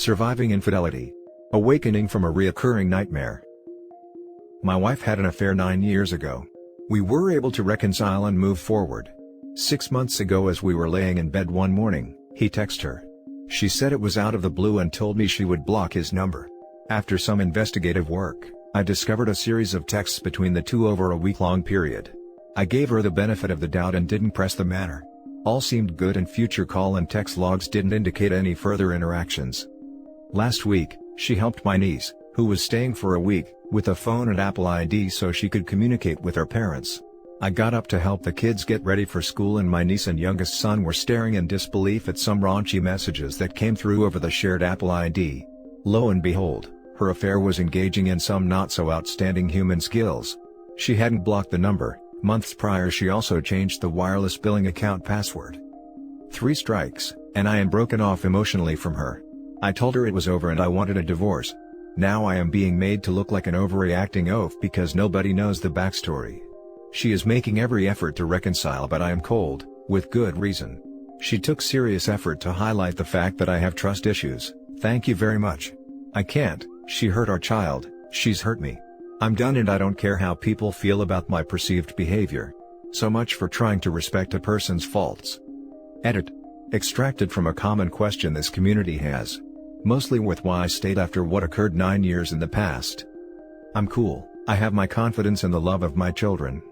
Surviving infidelity. Awakening from a reoccurring nightmare. My wife had an affair 9 years ago. We were able to reconcile and move forward. 6 months ago, as we were laying in bed one morning, he texted her. She said it was out of the blue and told me she would block his number. After some investigative work, I discovered a series of texts between the two over a week-long period. I gave her the benefit of the doubt and didn't press the matter. All seemed good and future call and text logs didn't indicate any further interactions. Last week, she helped my niece, who was staying for a week, with a phone and Apple ID so she could communicate with her parents. I got up to help the kids get ready for school and my niece and youngest son were staring in disbelief at some raunchy messages that came through over the shared Apple ID. Lo and behold, her affair was engaging in some not-so-outstanding human skills. She hadn't blocked the number. Months prior she also changed the wireless billing account password. 3 strikes, and I am broken off emotionally from her. I told her it was over and I wanted a divorce. Now I am being made to look like an overreacting oaf because nobody knows the backstory. She is making every effort to reconcile, but I am cold, with good reason. She took serious effort to highlight the fact that I have trust issues. Thank you very much. I can't. She hurt our child, she's hurt me. I'm done and I don't care how people feel about my perceived behavior. So much for trying to respect a person's faults. Edit. Extracted from a common question this community has. Mostly with why I stayed after what occurred 9 years in the past. I'm cool, I have my confidence in the love of my children.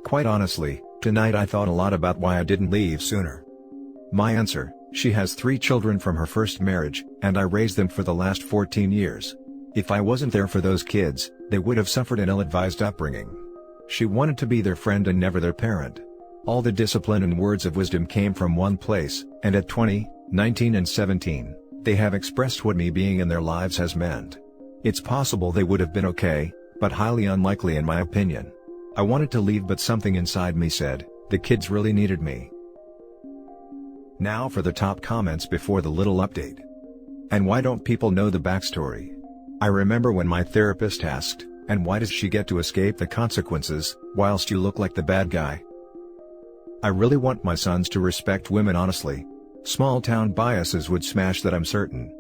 Quite honestly, tonight I thought a lot about why I didn't leave sooner. My answer: she has 3 children from her first marriage, and I raised them for the last 14 years. If I wasn't there for those kids, they would have suffered an ill-advised upbringing. She wanted to be their friend and never their parent. All the discipline and words of wisdom came from one place, and at 20, 19 and 17, they have expressed what me being in their lives has meant. It's possible they would have been okay, but highly unlikely in my opinion. I wanted to leave but something inside me said, the kids really needed me. Now for the top comments before the little update. And why don't people know the backstory? I remember when my therapist asked, and why does she get to escape the consequences, whilst you look like the bad guy? I really want my sons to respect women honestly. Small town biases would smash that, I'm certain.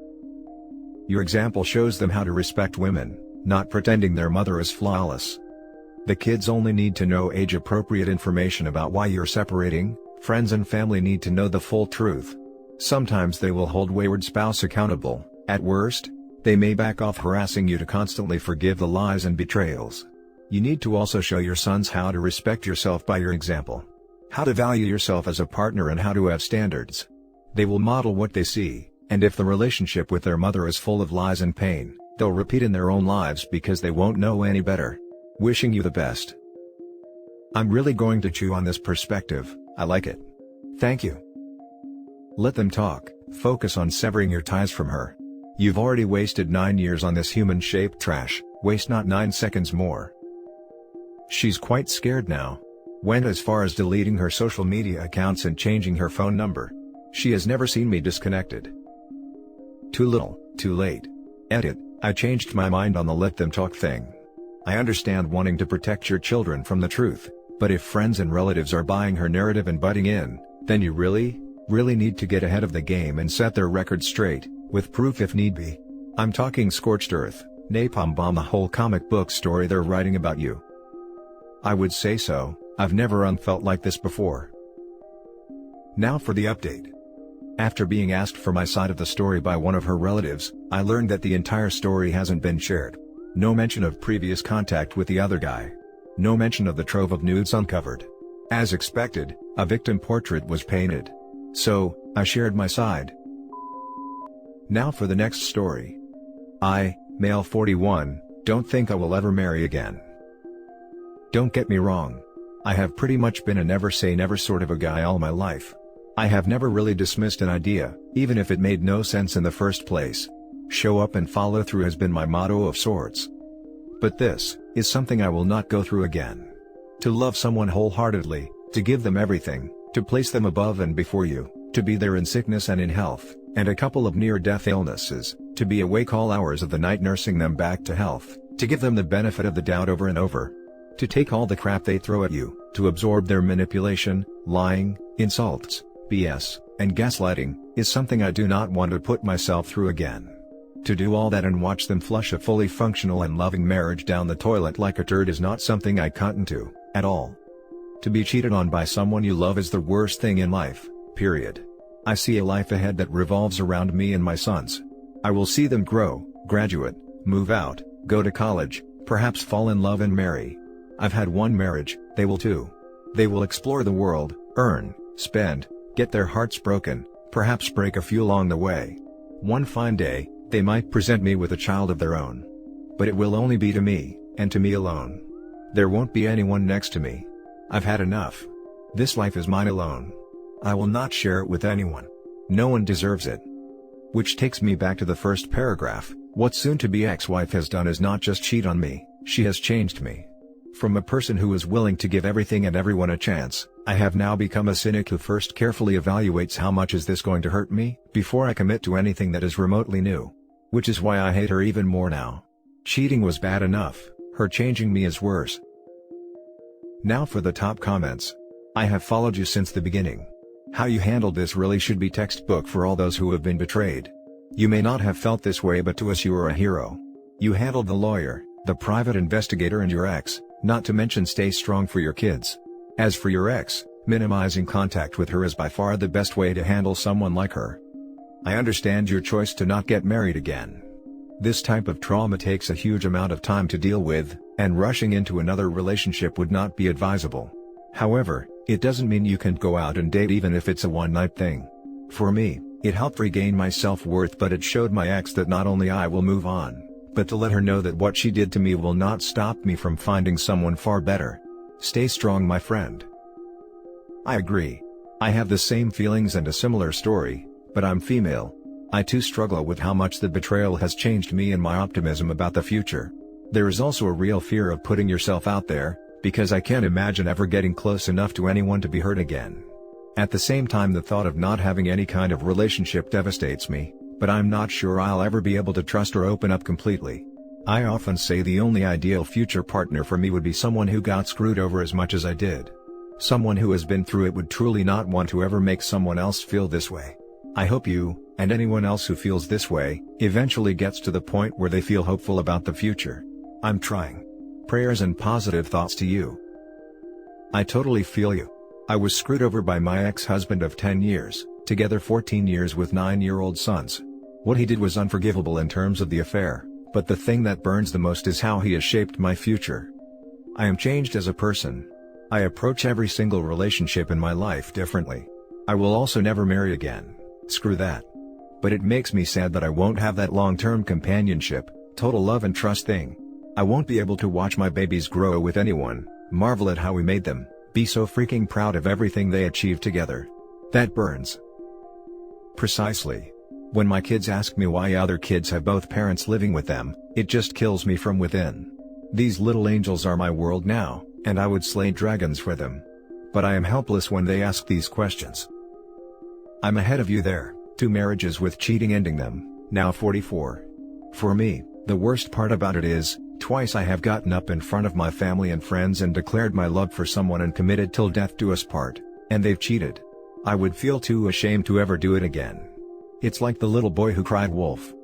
Your example shows them how to respect women, not pretending their mother is flawless. The kids only need to know age-appropriate information about why you're separating. Friends and family need to know the full truth. Sometimes they will hold wayward spouse accountable. At worst, they may back off harassing you to constantly forgive the lies and betrayals. You need to also show your sons how to respect yourself by your example. How to value yourself as a partner and how to have standards. They will model what they see, and if the relationship with their mother is full of lies and pain, they'll repeat in their own lives because they won't know any better. Wishing you the best. I'm really going to chew on this perspective, I like it. Thank you. Let them talk, focus on severing your ties from her. You've already wasted 9 years on this human-shaped trash, waste not 9 seconds more. She's quite scared now. Went as far as deleting her social media accounts and changing her phone number. She has never seen me disconnected. Too little, too late. Edit. I changed my mind on the let them talk thing. I understand wanting to protect your children from the truth, but if friends and relatives are buying her narrative and butting in, then you really need to get ahead of the game and set their record straight, with proof if need be. I'm talking scorched earth, napalm bomb, the whole comic book story they're writing about you. I would say so. I've never felt like this before. Now for the update. After being asked for my side of the story by one of her relatives, I learned that the entire story hasn't been shared. No mention of previous contact with the other guy. No mention of the trove of nudes uncovered. As expected, a victim portrait was painted. So, I shared my side. Now for the next story. I, male 41, don't think I will ever marry again. Don't get me wrong. I have pretty much been a never say never sort of a guy all my life. I have never really dismissed an idea, even if it made no sense in the first place. Show up and follow through has been my motto of sorts. But this is something I will not go through again. To love someone wholeheartedly, to give them everything, to place them above and before you, to be there in sickness and in health, and a couple of near-death illnesses, to be awake all hours of the night nursing them back to health, to give them the benefit of the doubt over and over. To take all the crap they throw at you, to absorb their manipulation, lying, insults, BS, and gaslighting, is something I do not want to put myself through again. To do all that and watch them flush a fully functional and loving marriage down the toilet like a turd is not something I cotton to, at all. To be cheated on by someone you love is the worst thing in life, period. I see a life ahead that revolves around me and my sons. I will see them grow, graduate, move out, go to college, perhaps fall in love and marry. I've had one marriage, they will too. They will explore the world, earn, spend, get their hearts broken, perhaps break a few along the way. One fine day, they might present me with a child of their own. But it will only be to me, and to me alone. There won't be anyone next to me. I've had enough. This life is mine alone. I will not share it with anyone. No one deserves it. Which takes me back to the first paragraph. What soon-to-be ex-wife has done is not just cheat on me, she has changed me. From a person who is willing to give everything and everyone a chance, I have now become a cynic who first carefully evaluates how much is this going to hurt me, before I commit to anything that is remotely new. Which is why I hate her even more now. Cheating was bad enough, her changing me is worse. Now for the top comments. I have followed you since the beginning. How you handled this really should be textbook for all those who have been betrayed. You may not have felt this way, but to us you are a hero. You handled the lawyer, the private investigator and your ex, not to mention stay strong for your kids. As for your ex, minimizing contact with her is by far the best way to handle someone like her. I understand your choice to not get married again. This type of trauma takes a huge amount of time to deal with, and rushing into another relationship would not be advisable. However, it doesn't mean you can't go out and date even if it's a one-night thing. For me, it helped regain my self-worth, but it showed my ex that not only I will move on, but to let her know that what she did to me will not stop me from finding someone far better. Stay strong, my friend. I agree. I have the same feelings and a similar story, but I'm female. I too struggle with how much the betrayal has changed me and my optimism about the future. There is also a real fear of putting yourself out there, because I can't imagine ever getting close enough to anyone to be hurt again. At the same time, the thought of not having any kind of relationship devastates me, but I'm not sure I'll ever be able to trust or open up completely. I often say the only ideal future partner for me would be someone who got screwed over as much as I did. Someone who has been through it would truly not want to ever make someone else feel this way. I hope you, and anyone else who feels this way, eventually gets to the point where they feel hopeful about the future. I'm trying. Prayers and positive thoughts to you. I totally feel you. I was screwed over by my ex-husband of 10 years, together 14 years with 9-year-old sons. What he did was unforgivable in terms of the affair, but the thing that burns the most is how he has shaped my future. I am changed as a person. I approach every single relationship in my life differently. I will also never marry again, screw that. But it makes me sad that I won't have that long-term companionship, total love and trust thing. I won't be able to watch my babies grow with anyone, marvel at how we made them, be so freaking proud of everything they achieved together. That burns. Precisely. When my kids ask me why other kids have both parents living with them, it just kills me from within. These little angels are my world now, and I would slay dragons for them. But I am helpless when they ask these questions. I'm ahead of you there, 2 marriages with cheating ending them, now 44. For me, the worst part about it is, twice I have gotten up in front of my family and friends and declared my love for someone and committed till death do us part, and they've cheated. I would feel too ashamed to ever do it again. It's like the little boy who cried wolf.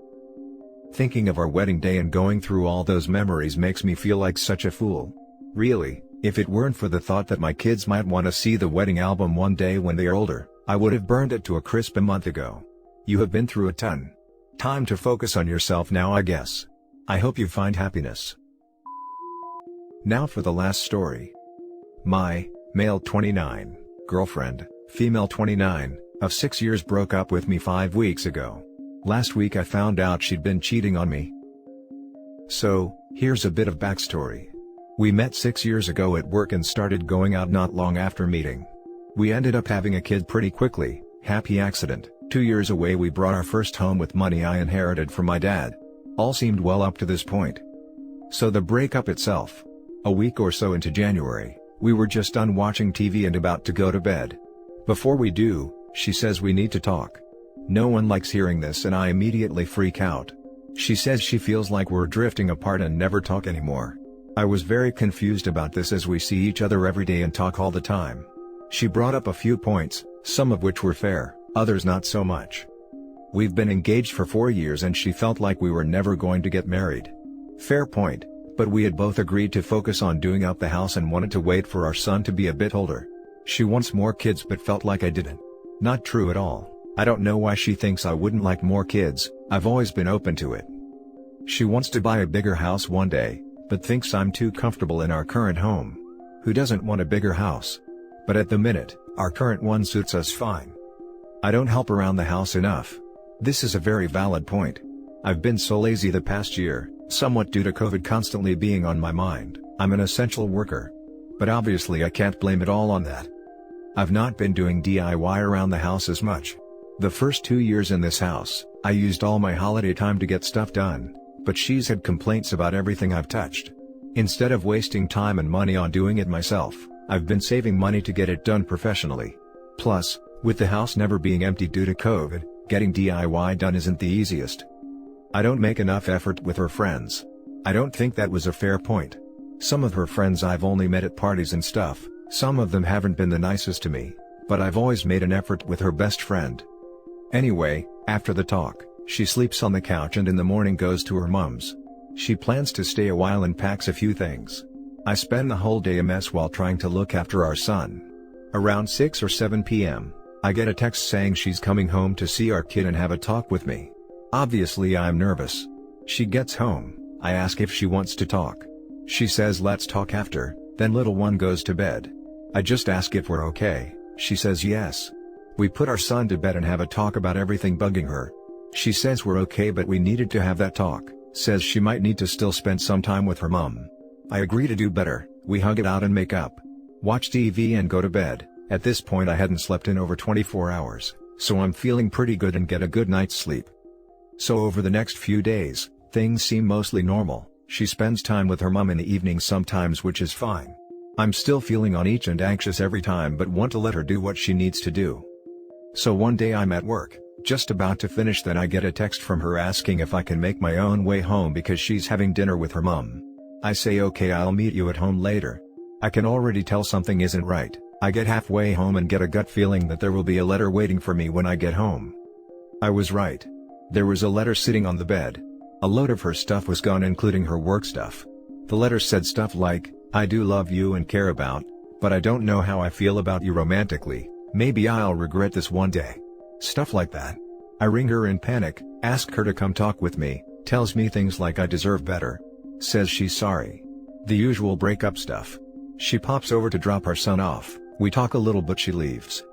Thinking of our wedding day and going through all those memories makes me feel like such a fool. Really, if it weren't for the thought that my kids might want to see the wedding album one day when they are older, I would have burned it to a crisp a month ago. You have been through a ton. Time to focus on yourself now, I guess. I hope you find happiness. Now for the last story. My, male 29, girlfriend, female 29, of 6 years broke up with me 5 weeks ago. Last week I found out she'd been cheating on me. So, here's a bit of backstory. We met 6 years ago at work and started going out not long after meeting. We ended up having a kid pretty quickly, happy accident. 2 years away we brought our first home with money I inherited from my dad. All seemed well up to this point. So the breakup itself. A week or so into January, we were just done watching TV and about to go to bed. Before we do, she says we need to talk. No one likes hearing this and I immediately freak out. She says she feels like we're drifting apart and never talk anymore. I was very confused about this as we see each other every day and talk all the time. She brought up a few points, some of which were fair, others not so much. We've been engaged for 4 years and she felt like we were never going to get married. Fair point, but we had both agreed to focus on doing up the house and wanted to wait for our son to be a bit older. She wants more kids but felt like I didn't. Not true at all. I don't know why she thinks I wouldn't like more kids. I've always been open to it. She wants to buy a bigger house one day, but thinks I'm too comfortable in our current home. Who doesn't want a bigger house? But at the minute, our current one suits us fine. I don't help around the house enough. This is a very valid point. I've been so lazy the past year, somewhat due to COVID constantly being on my mind. I'm an essential worker. But obviously I can't blame it all on that. I've not been doing DIY around the house as much. The first 2 years in this house, I used all my holiday time to get stuff done, but she's had complaints about everything I've touched. Instead of wasting time and money on doing it myself, I've been saving money to get it done professionally. Plus, with the house never being empty due to COVID, getting DIY done isn't the easiest. I don't make enough effort with her friends. I don't think that was a fair point. Some of her friends I've only met at parties and stuff, some of them haven't been the nicest to me, but I've always made an effort with her best friend. Anyway, after the talk, she sleeps on the couch and in the morning goes to her mom's. She plans to stay a while and packs a few things. I spend the whole day a mess while trying to look after our son. Around 6 or 7 p.m., I get a text saying she's coming home to see our kid and have a talk with me. Obviously I'm nervous. She gets home, I ask if she wants to talk. She says let's talk after, then little one goes to bed. I just ask if we're okay, she says yes. We put our son to bed and have a talk about everything bugging her. She says we're okay but we needed to have that talk, says she might need to still spend some time with her mom. I agree to do better, we hug it out and make up. Watch TV and go to bed. At this point I hadn't slept in over 24 hours, so I'm feeling pretty good and get a good night's sleep. So over the next few days, things seem mostly normal. She spends time with her mom in the evening sometimes, which is fine. I'm still feeling on edge and anxious every time but want to let her do what she needs to do. So one day I'm at work, just about to finish, then I get a text from her asking if I can make my own way home because she's having dinner with her mom. I say okay, I'll meet you at home later. I can already tell something isn't right. I get halfway home and get a gut feeling that there will be a letter waiting for me when I get home. I was right. There was a letter sitting on the bed. A load of her stuff was gone, including her work stuff. The letter said stuff like, I do love you and care about, but I don't know how I feel about you romantically, maybe I'll regret this one day. Stuff like that. I ring her in panic, ask her to come talk with me, tells me things like I deserve better. Says she's sorry. The usual breakup stuff. She pops over to drop our son off, we talk a little but she leaves.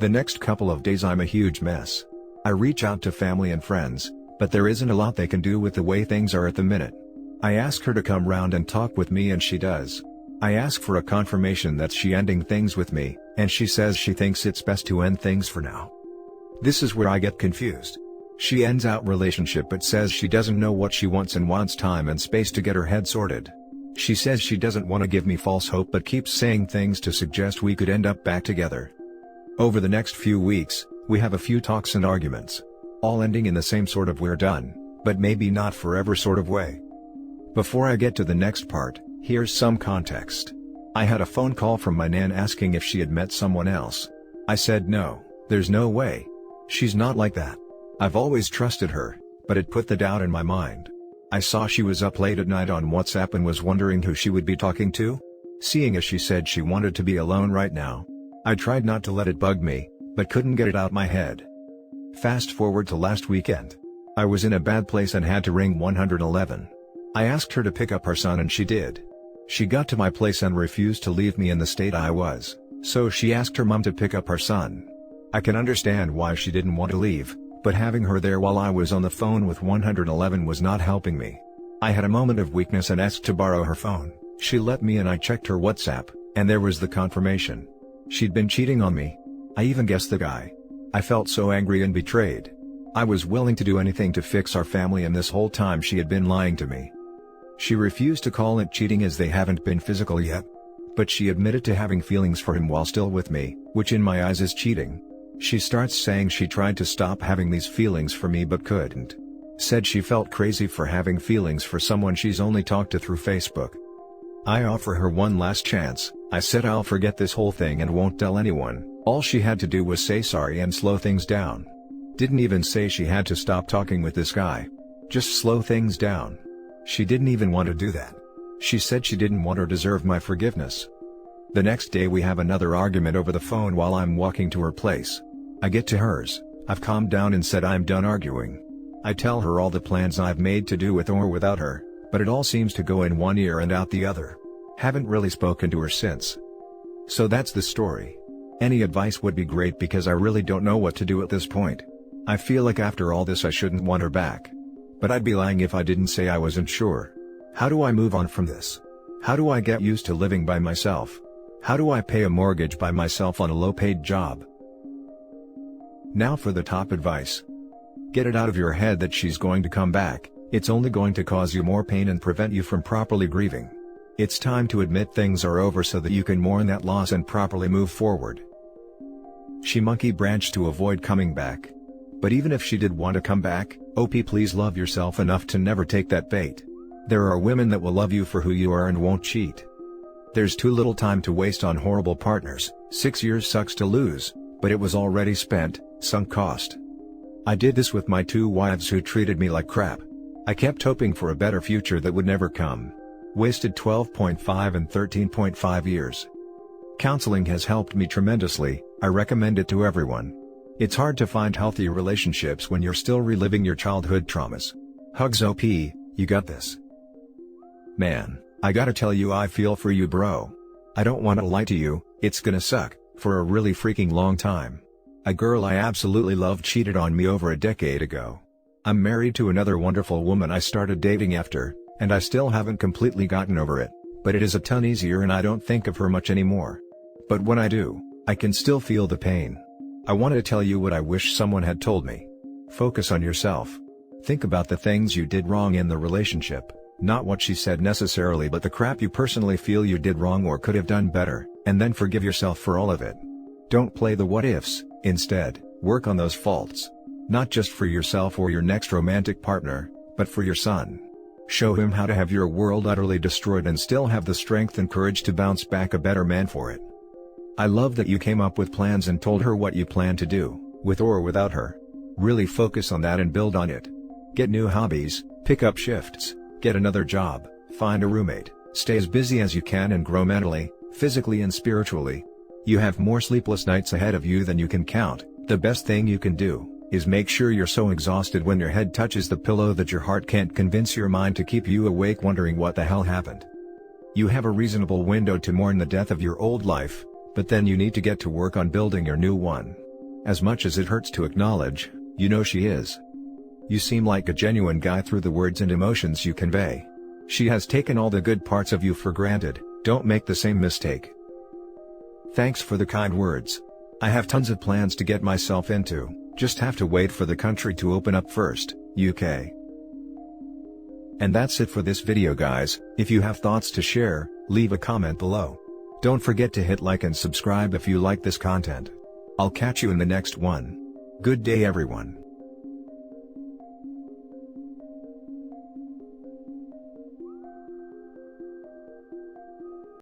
The next couple of days I'm a huge mess. I reach out to family and friends, but there isn't a lot they can do with the way things are at the minute. I ask her to come round and talk with me and she does. I ask for a confirmation that she ending things with me, and she says she thinks it's best to end things for now. This is where I get confused. She ends out relationship but says she doesn't know what she wants and wants time and space to get her head sorted. She says she doesn't want to give me false hope but keeps saying things to suggest we could end up back together. Over the next few weeks, we have a few talks and arguments. All ending in the same sort of we're done, but maybe not forever sort of way. Before I get to the next part, here's some context. I had a phone call from my nan asking if she had met someone else. I said no, there's no way. She's not like that. I've always trusted her, but it put the doubt in my mind. I saw she was up late at night on WhatsApp and was wondering who she would be talking to. Seeing as she said she wanted to be alone right now, I tried not to let it bug me, but couldn't get it out my head. Fast forward to last weekend. I was in a bad place and had to ring 111. I asked her to pick up our son and she did. She got to my place and refused to leave me in the state I was, so she asked her mom to pick up our son. I can understand why she didn't want to leave, but having her there while I was on the phone with 111 was not helping me. I had a moment of weakness and asked to borrow her phone. She let me and I checked her WhatsApp, and there was the confirmation. She'd been cheating on me. I even guessed the guy. I felt so angry and betrayed. I was willing to do anything to fix our family and this whole time she had been lying to me. She refused to call it cheating as they haven't been physical yet. But she admitted to having feelings for him while still with me, which in my eyes is cheating. She starts saying she tried to stop having these feelings for me but couldn't. Said she felt crazy for having feelings for someone she's only talked to through Facebook. I offer her one last chance. I said I'll forget this whole thing and won't tell anyone. All she had to do was say sorry and slow things down. Didn't even say she had to stop talking with this guy. Just slow things down. She didn't even want to do that. She said she didn't want or deserve my forgiveness. The next day we have another argument over the phone while I'm walking to her place. I get to hers. I've calmed down and said I'm done arguing. I tell her all the plans I've made to do with or without her, but it all seems to go in one ear and out the other. Haven't really spoken to her since. So that's the story. Any advice would be great because I really don't know what to do at this point. I feel like after all this I shouldn't want her back. But I'd be lying if I didn't say I wasn't sure. How do I move on from this? How do I get used to living by myself? How do I pay a mortgage by myself on a low-paid job? Now for the top advice. Get it out of your head that she's going to come back. It's only going to cause you more pain and prevent you from properly grieving. It's time to admit things are over so that you can mourn that loss and properly move forward. She monkey branched to avoid coming back. But even if she did want to come back, OP, please love yourself enough to never take that bait. There are women that will love you for who you are and won't cheat. There's too little time to waste on horrible partners. 6 years sucks to lose, but it was already spent, sunk cost. I did this with my 2 wives who treated me like crap. I kept hoping for a better future that would never come. Wasted 12.5 and 13.5 years. Counseling has helped me tremendously. I recommend it to everyone. It's hard to find healthy relationships when you're still reliving your childhood traumas. Hugs OP, you got this. Man, I gotta tell you, I feel for you, bro. I don't wanna lie to you, it's gonna suck, for a really freaking long time. A girl I absolutely loved cheated on me over a decade ago. I'm married to another wonderful woman I started dating after, and I still haven't completely gotten over it, but it is a ton easier and I don't think of her much anymore. But when I do, I can still feel the pain. I wanted to tell you what I wish someone had told me. Focus on yourself. Think about the things you did wrong in the relationship, not what she said necessarily, but the crap you personally feel you did wrong or could have done better, and then forgive yourself for all of it. Don't play the what ifs, instead, work on those faults. Not just for yourself or your next romantic partner, but for your son. Show him how to have your world utterly destroyed and still have the strength and courage to bounce back a better man for it. I love that you came up with plans and told her what you plan to do, with or without her. Really focus on that and build on it. Get new hobbies, pick up shifts, get another job, find a roommate, stay as busy as you can and grow mentally, physically and spiritually. You have more sleepless nights ahead of you than you can count. The best thing you can do is make sure you're so exhausted when your head touches the pillow that your heart can't convince your mind to keep you awake wondering what the hell happened. You have a reasonable window to mourn the death of your old life, but then you need to get to work on building your new one. As much as it hurts to acknowledge, you know she is. You seem like a genuine guy through the words and emotions you convey. She has taken all the good parts of you for granted. Don't make the same mistake. Thanks for the kind words. I have tons of plans to get myself into, just have to wait for the country to open up first, UK. And that's it for this video, guys. If you have thoughts to share, leave a comment below. Don't forget to hit like and subscribe if you like this content. I'll catch you in the next one. Good day, everyone.